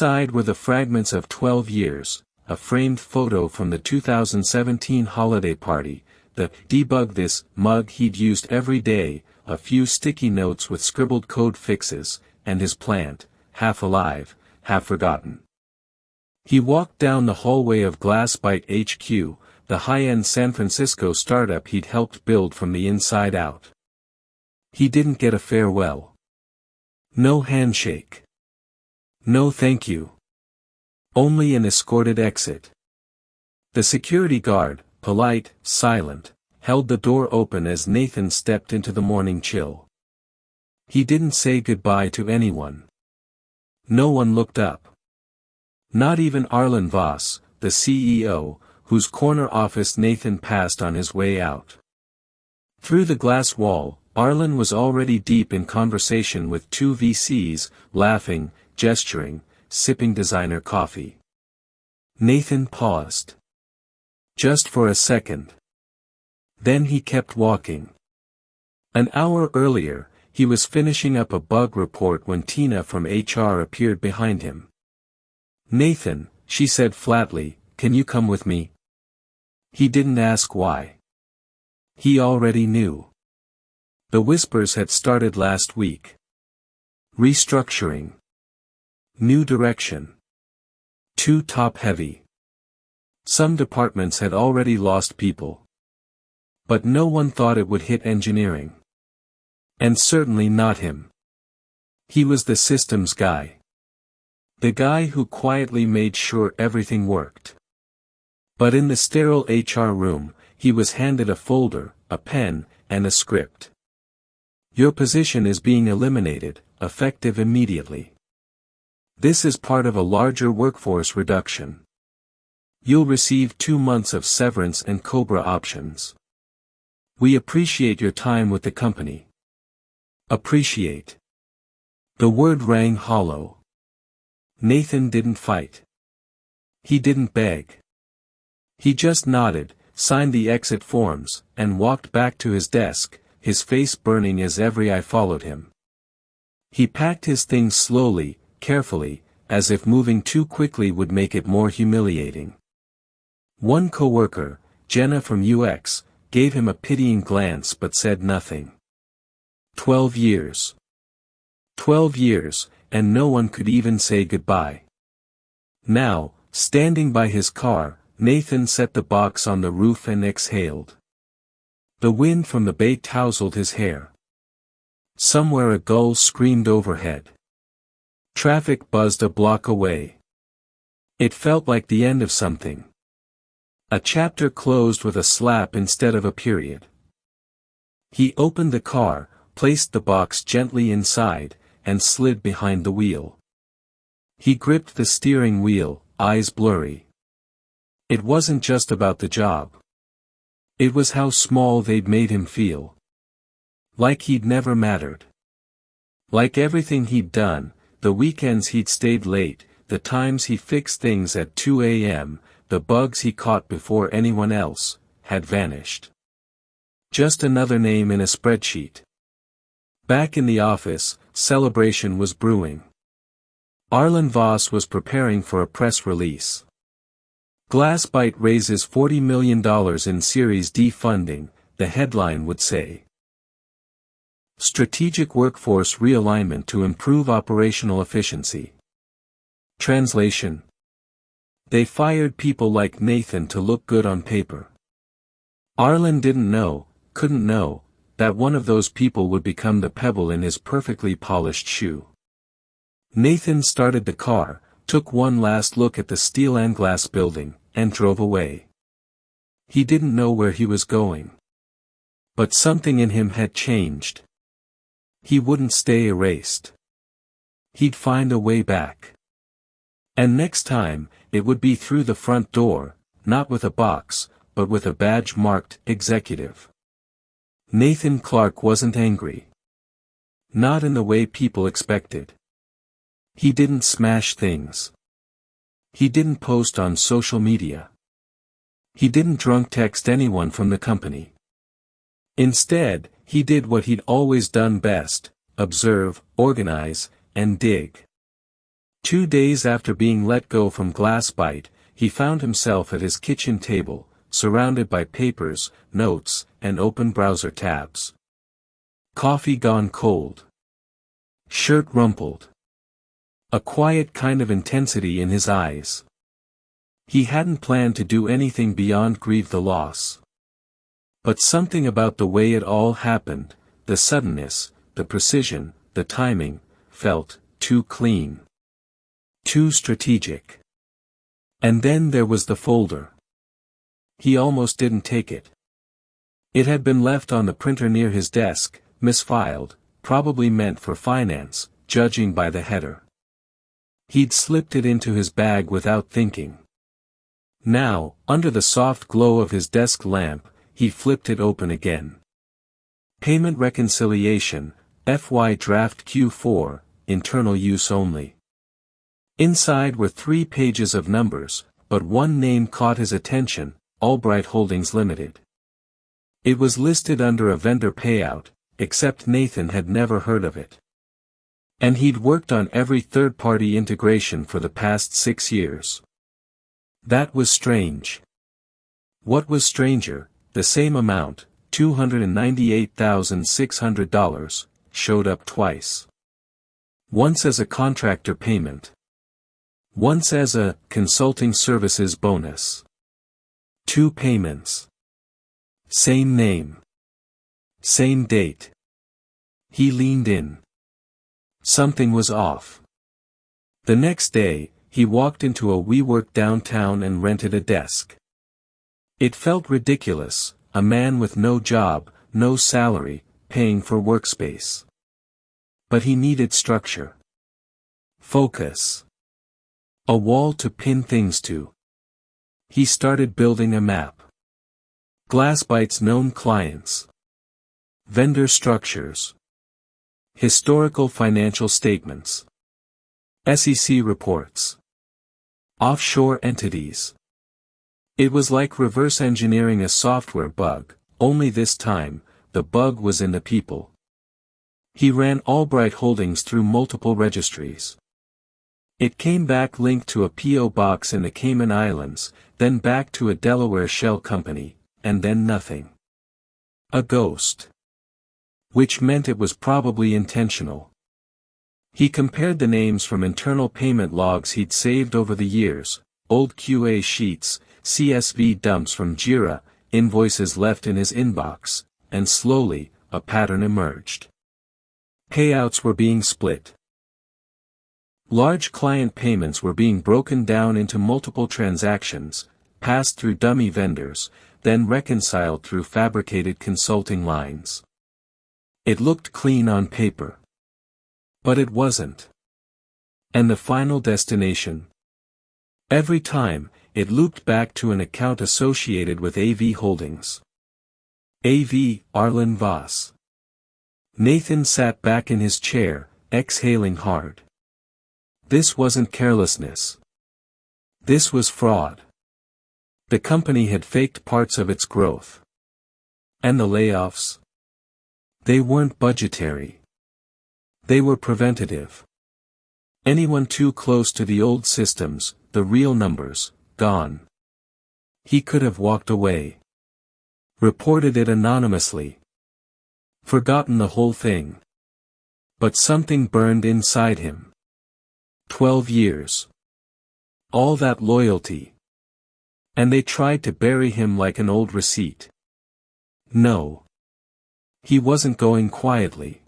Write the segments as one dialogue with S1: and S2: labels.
S1: Inside were the fragments of 12 years, a framed photo from the 2017 holiday party, the "debug this" mug he'd used every day, a few sticky notes with scribbled code fixes, and his plant, half alive, half forgotten. He walked down the hallway of Glassbite HQ, the high-end San Francisco startup he'd helped build from the inside out. He didn't get a farewell. No handshake. No thank you. Only an escorted exit. The security guard, polite, silent, held the door open as Nathan stepped into the morning chill. He didn't say goodbye to anyone. No one looked up. Not even Arlen Voss, the CEO, whose corner office Nathan passed on his way out. Through the glass wall, Arlen was already deep in conversation with two VCs, laughing, gesturing, sipping designer coffee. Nathan paused. Just for a second. Then he kept walking. An hour earlier, he was finishing up a bug report when Tina from HR appeared behind him. "Nathan," she said flatly, "can you come with me?" He didn't ask why. He already knew. The whispers had started last week. Restructuring. New direction. Too top-heavy. Some departments had already lost people. But no one thought it would hit engineering. And certainly not him. He was the systems guy. The guy who quietly made sure everything worked. But in the sterile HR room, he was handed a folder, a pen, and a script. "Your position is being eliminated, effective immediately. This is part of a larger workforce reduction. You'll receive 2 months of severance and COBRA options. We appreciate your time with the company." Appreciate. The word rang hollow. Nathan didn't fight. He didn't beg. He just nodded, signed the exit forms, and walked back to his desk, his face burning as every eye followed him. He packed his things slowly, carefully, as if moving too quickly would make it more humiliating. One coworker, Jenna from UX, gave him a pitying glance but said nothing. 12 years. 12 years, and no one could even say goodbye. Now, standing by his car, Nathan set the box on the roof and exhaled. The wind from the bay tousled his hair. Somewhere a gull screamed overhead. Traffic buzzed a block away. It felt like the end of something. A chapter closed with a slap instead of a period. He opened the car, placed the box gently inside, and slid behind the wheel. He gripped the steering wheel, eyes blurry. It wasn't just about the job. It was how small they'd made him feel. Like he'd never mattered. Like everything he'd done, the weekends he'd stayed late, the times he fixed things at 2 a.m., the bugs he caught before anyone else, had vanished. Just another name in a spreadsheet. Back in the office, celebration was brewing. Arlen Voss was preparing for a press release. Glassbite raises $40 million in Series D funding, the headline would say. Strategic workforce realignment to improve operational efficiency. Translation. They fired people like Nathan to look good on paper. Arlen didn't know, couldn't know, that one of those people would become the pebble in his perfectly polished shoe. Nathan started the car, took one last look at the steel and glass building, and drove away. He didn't know where he was going. But something in him had changed. He wouldn't stay erased. He'd find a way back. And next time, it would be through the front door, not with a box, but with a badge marked executive. Nathan Clark wasn't angry. Not in the way people expected. He didn't smash things. He didn't post on social media. He didn't drunk text anyone from the company. Instead, he did what he'd always done best: observe, organize, and dig. 2 days after being let go from Glassbite, he found himself at his kitchen table, surrounded by papers, notes, and open browser tabs. Coffee gone cold. Shirt rumpled. A quiet kind of intensity in his eyes. He hadn't planned to do anything beyond grieve the loss. But something about the way it all happened, the suddenness, the precision, the timing, felt too clean. Too strategic. And then there was the folder. He almost didn't take it. It had been left on the printer near his desk, misfiled, probably meant for finance, judging by the header. He'd slipped it into his bag without thinking. Now, under the soft glow of his desk lamp, he flipped it open again. Payment reconciliation, FY Draft Q4, internal use only. Inside were 3 pages of numbers, but one name caught his attention, Albright Holdings Limited. It was listed under a vendor payout, except Nathan had never heard of it. And he'd worked on every third-party integration for the past 6 years. That was strange. What was stranger, the same amount, $298,600, showed up twice. Once as a contractor payment. Once as a consulting services bonus. 2 payments. Same name. Same date. He leaned in. Something was off. The next day, he walked into a WeWork downtown and rented a desk. It felt ridiculous, a man with no job, no salary, paying for workspace. But he needed structure. Focus. A wall to pin things to. He started building a map. Glassbite's known clients. Vendor structures. Historical financial statements. SEC reports. Offshore entities. It was like reverse engineering a software bug, only this time, the bug was in the people. He ran Albright Holdings through multiple registries. It came back linked to a P.O. box in the Cayman Islands, then back to a Delaware shell company, and then nothing. A ghost. Which meant it was probably intentional. He compared the names from internal payment logs he'd saved over the years, old QA sheets, CSV dumps from Jira, invoices left in his inbox, and slowly, a pattern emerged. Payouts were being split. Large client payments were being broken down into multiple transactions, passed through dummy vendors, then reconciled through fabricated consulting lines. It looked clean on paper. But it wasn't. And the final destination? Every time, it looped back to an account associated with AV Holdings. AV, Arlen Voss. Nathan sat back in his chair, exhaling hard. This wasn't carelessness. This was fraud. The company had faked parts of its growth. And the layoffs? They weren't budgetary. They were preventative. Anyone too close to the old systems, the real numbers, gone. He could have walked away. Reported it anonymously. Forgotten the whole thing. But something burned inside him. 12 years. All that loyalty. And they tried to bury him like an old receipt. No. He wasn't going quietly.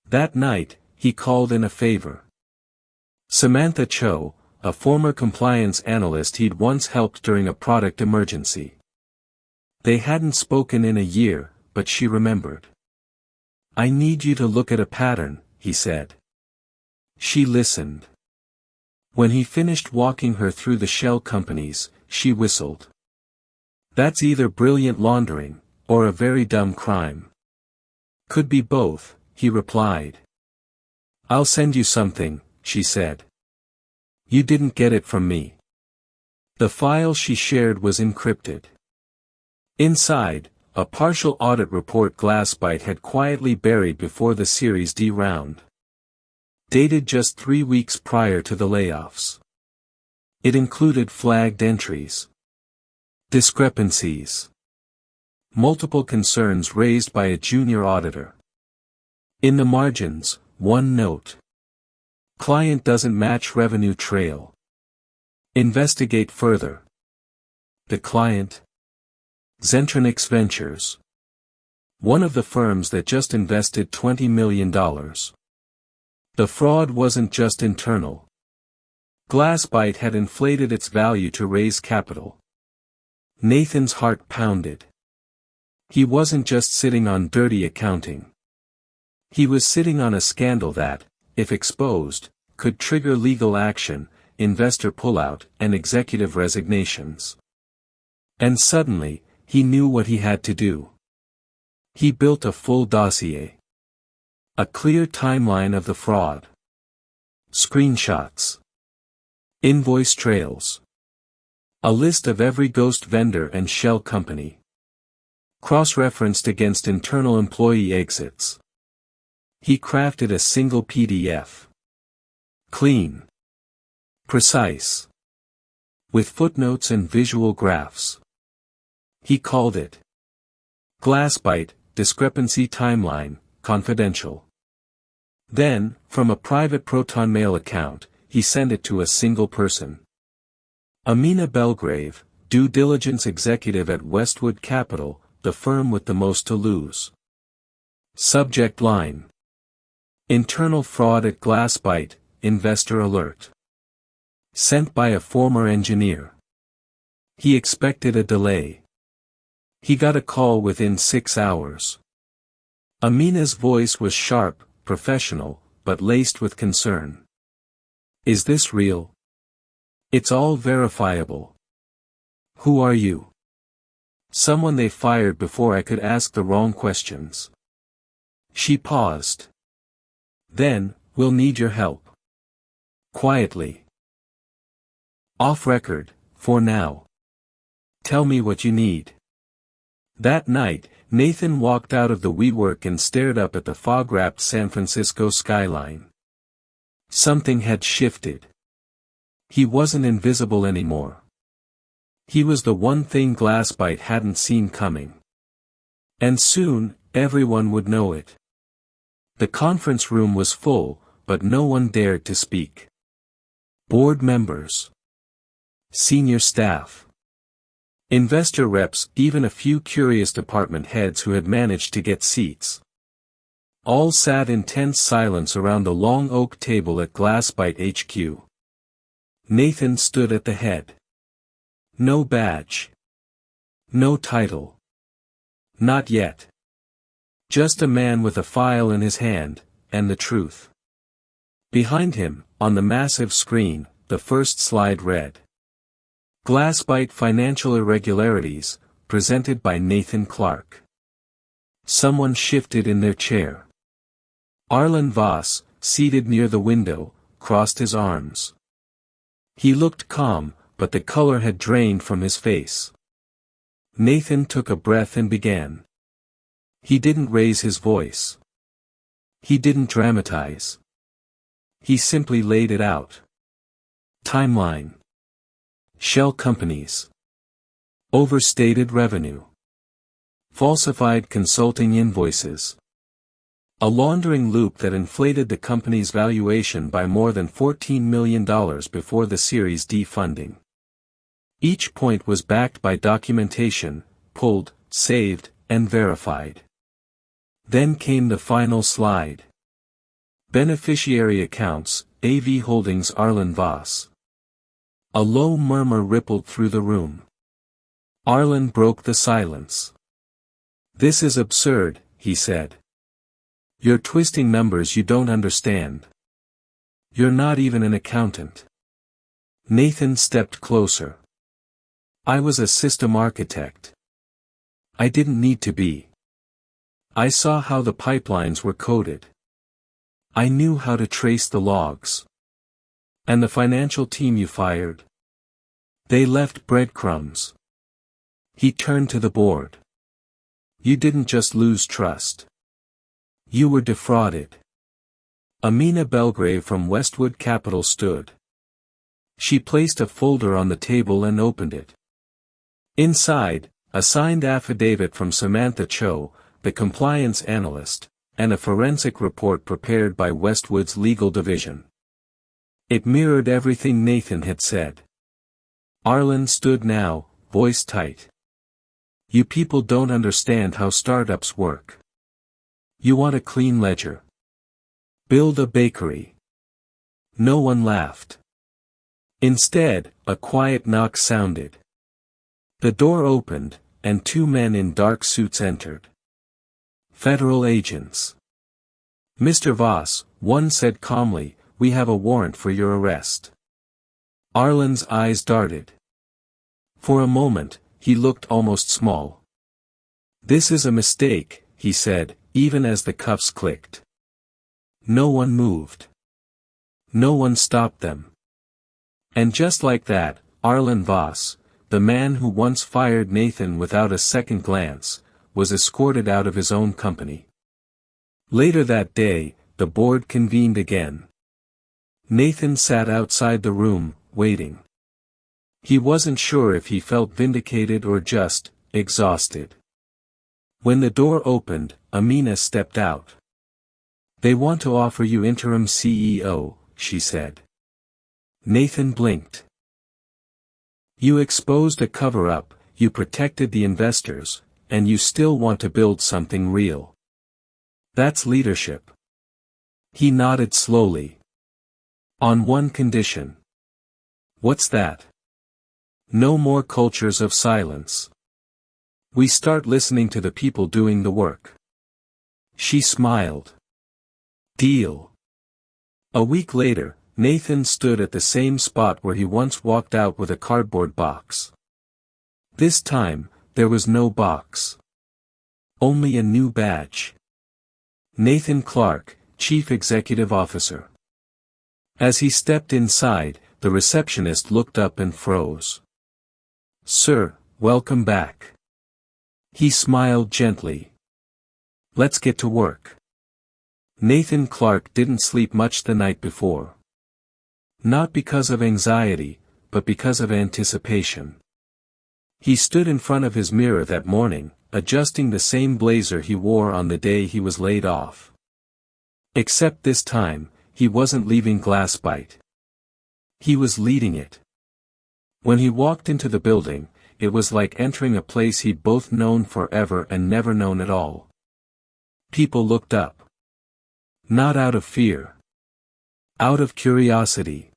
S1: That night, he called in a favor. Samantha Cho, a former compliance analyst he'd once helped during a product emergency. They hadn't spoken in a year, but she remembered. "I need you to look at a pattern," he said. She listened. When he finished walking her through the shell companies, she whistled. "That's either brilliant laundering, or a very dumb crime." "Could be both," he replied. "I'll send you something," she said. "You didn't get it from me." The file she shared was encrypted. Inside, a partial audit report Glassbite had quietly buried before the Series D round. dated just 3 weeks prior to the layoffs. It included flagged entries, discrepancies, multiple concerns raised by a junior auditor. In the margins, one note: client doesn't match revenue trail. Investigate further. The client? Zentronix Ventures, one of the firms that just invested $20 million. The fraud wasn't just internal. Glassbite had inflated its value to raise capital. Nathan's heart pounded. He wasn't just sitting on dirty accounting. He was sitting on a scandal that, if exposed, could trigger legal action, investor pullout, and executive resignations. And suddenly, he knew what he had to do. He built a full dossier. A clear timeline of the fraud. Screenshots. Invoice trails. A list of every ghost vendor and shell company. Cross-referenced against internal employee exits. He crafted a single PDF. Clean. Precise. With footnotes and visual graphs. He called it Glassbite, Discrepancy Timeline, Confidential. Then, from a private Proton Mail account, he sent it to a single person. Amina Belgrave, due diligence executive at Westwood Capital, the firm with the most to lose. Subject line: Internal fraud at Glassbite, investor alert. Sent by a former engineer. He expected a delay. He got a call within 6 hours. Amina's voice was sharp, professional, but laced with concern. Is this real? It's all verifiable. Who are you? Someone they fired before I could ask the wrong questions. She paused. Then, we'll need your help. Quietly. Off record, for now. Tell me what you need. That night, Nathan walked out of the WeWork and stared up at the fog-wrapped San Francisco skyline. Something had shifted. He wasn't invisible anymore. He was the one thing Glassbite hadn't seen coming. And soon, everyone would know it. The conference room was full, but no one dared to speak. Board members. Senior staff. Investor reps, even a few curious department heads who had managed to get seats. All sat in tense silence around the long oak table at Glassbite HQ. Nathan stood at the head. No badge. No title. Not yet. Just a man with a file in his hand, and the truth. Behind him, on the massive screen, the first slide read: Glassbite Financial Irregularities, presented by Nathan Clark. Someone shifted in their chair. Arlen Voss, seated near the window, crossed his arms. He looked calm, but the color had drained from his face. Nathan took a breath and began. He didn't raise his voice. He didn't dramatize. He simply laid it out. Timeline. Shell companies. Overstated revenue. Falsified consulting invoices. A laundering loop that inflated the company's valuation by more than $14 million before the Series D funding. Each point was backed by documentation, pulled, saved, and verified. Then came the final slide. Beneficiary accounts, AV Holdings Arlen Voss. A low murmur rippled through the room. Arlen broke the silence. This is absurd, he said. You're twisting numbers you don't understand. You're not even an accountant. Nathan stepped closer. I was a system architect. I didn't need to be. I saw how the pipelines were coded. I knew how to trace the logs. And the financial team you fired? They left breadcrumbs. He turned to the board. You didn't just lose trust. You were defrauded. Amina Belgrave from Westwood Capital stood. She placed a folder on the table and opened it. Inside, a signed affidavit from Samantha Cho, the compliance analyst, and a forensic report prepared by Westwood's legal division. It mirrored everything Nathan had said. Arlen stood now, voice tight. You people don't understand how startups work. You want a clean ledger. Build a bakery. No one laughed. Instead, a quiet knock sounded. The door opened, and two men in dark suits entered. Federal agents. Mr. Voss, one said calmly, we have a warrant for your arrest. Arlen's eyes darted. For a moment, he looked almost small. This is a mistake, he said, even as the cuffs clicked. No one moved. No one stopped them. And just like that, Arlen Voss, the man who once fired Nathan without a second glance, was escorted out of his own company. Later that day, the board convened again. Nathan sat outside the room, waiting. He wasn't sure if he felt vindicated or just exhausted. When the door opened, Amina stepped out. They want to offer you interim CEO, she said. Nathan blinked. You exposed a cover-up, you protected the investors, and you still want to build something real. That's leadership. He nodded slowly. On one condition. What's that? No more cultures of silence. We start listening to the people doing the work. She smiled. Deal. A week later, Nathan stood at the same spot where he once walked out with a cardboard box. This time, there was no box. Only a new badge. Nathan Clark, Chief Executive Officer. As he stepped inside, the receptionist looked up and froze. Sir, welcome back. He smiled gently. Let's get to work. Nathan Clark didn't sleep much the night before. Not because of anxiety, but because of anticipation. He stood in front of his mirror that morning, adjusting the same blazer he wore on the day he was laid off. Except this time, he wasn't leaving Glassbite. He was leading it. When he walked into the building, it was like entering a place he'd both known forever and never known at all. People looked up. Not out of fear. Out of curiosity.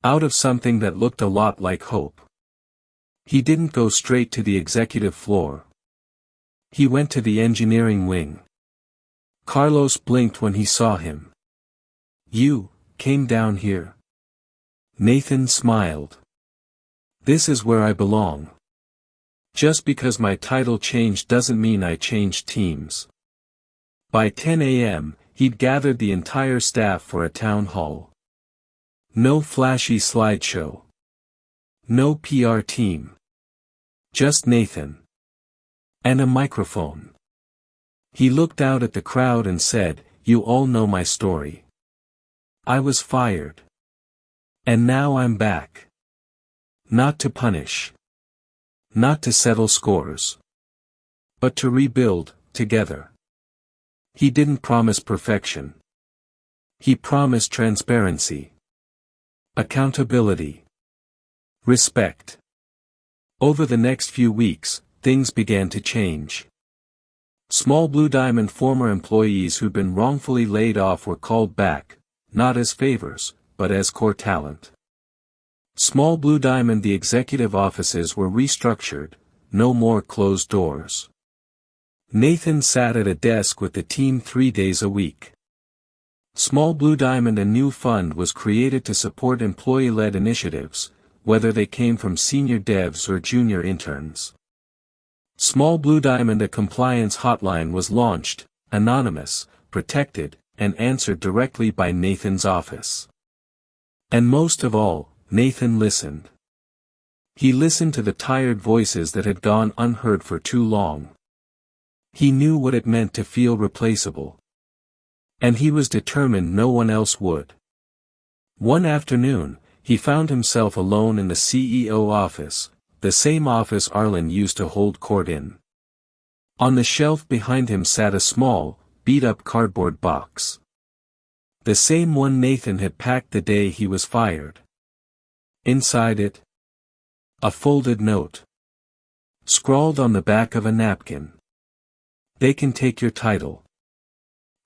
S1: Out of something that looked a lot like hope. He didn't go straight to the executive floor. He went to the engineering wing. Carlos blinked when he saw him. You came down here. Nathan smiled. This is where I belong. Just because my title changed doesn't mean I changed teams. By 10 a.m., he'd gathered the entire staff for a town hall. No flashy slideshow. No PR team. Just Nathan. And a microphone. He looked out at the crowd and said, "You all know my story. I was fired. And now I'm back. Not to punish. Not to settle scores. But to rebuild, together." He didn't promise perfection. He promised transparency. Accountability. Respect. Over the next few weeks, things began to change. Small Blue Diamond former employees who'd been wrongfully laid off were called back, not as favors, but as core talent. Small Blue Diamond the executive offices were restructured, no more closed doors. Nathan sat at a desk with the team 3 days a week. Small Blue Diamond a new fund was created to support employee-led initiatives, whether they came from senior devs or junior interns. Small Blue Diamond a compliance hotline was launched, anonymous, protected, and answered directly by Nathan's office. And most of all, Nathan listened. He listened to the tired voices that had gone unheard for too long. He knew what it meant to feel replaceable. And he was determined no one else would. One afternoon, he found himself alone in the CEO office, the same office Arlen used to hold court in. On the shelf behind him sat a small, beat-up cardboard box. The same one Nathan had packed the day he was fired. Inside it, a folded note. Scrawled on the back of a napkin. They can take your title.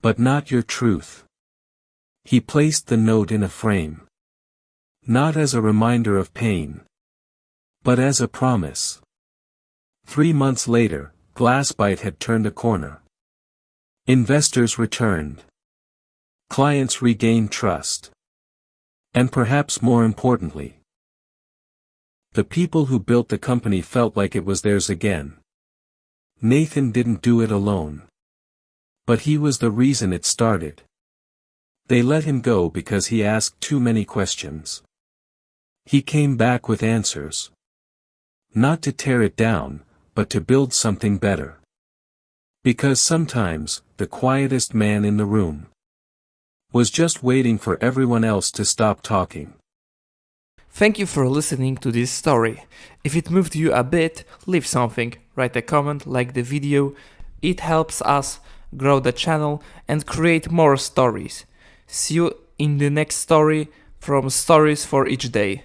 S1: But not your truth. He placed the note in a frame. Not as a reminder of pain. But as a promise. 3 months later, Glassbite had turned a corner. Investors returned. Clients regained trust. And perhaps more importantly, the people who built the company felt like it was theirs again. Nathan didn't do it alone. But he was the reason it started. They let him go because he asked too many questions. He came back with answers. Not to tear it down, but to build something better. Because sometimes, the quietest man in the room was just waiting for everyone else to stop talking.
S2: Thank you for listening to this story. If it moved you a bit, leave something, write a comment, like the video. It helps us grow the channel and create more stories. See you in the next story from Stories for Each Day.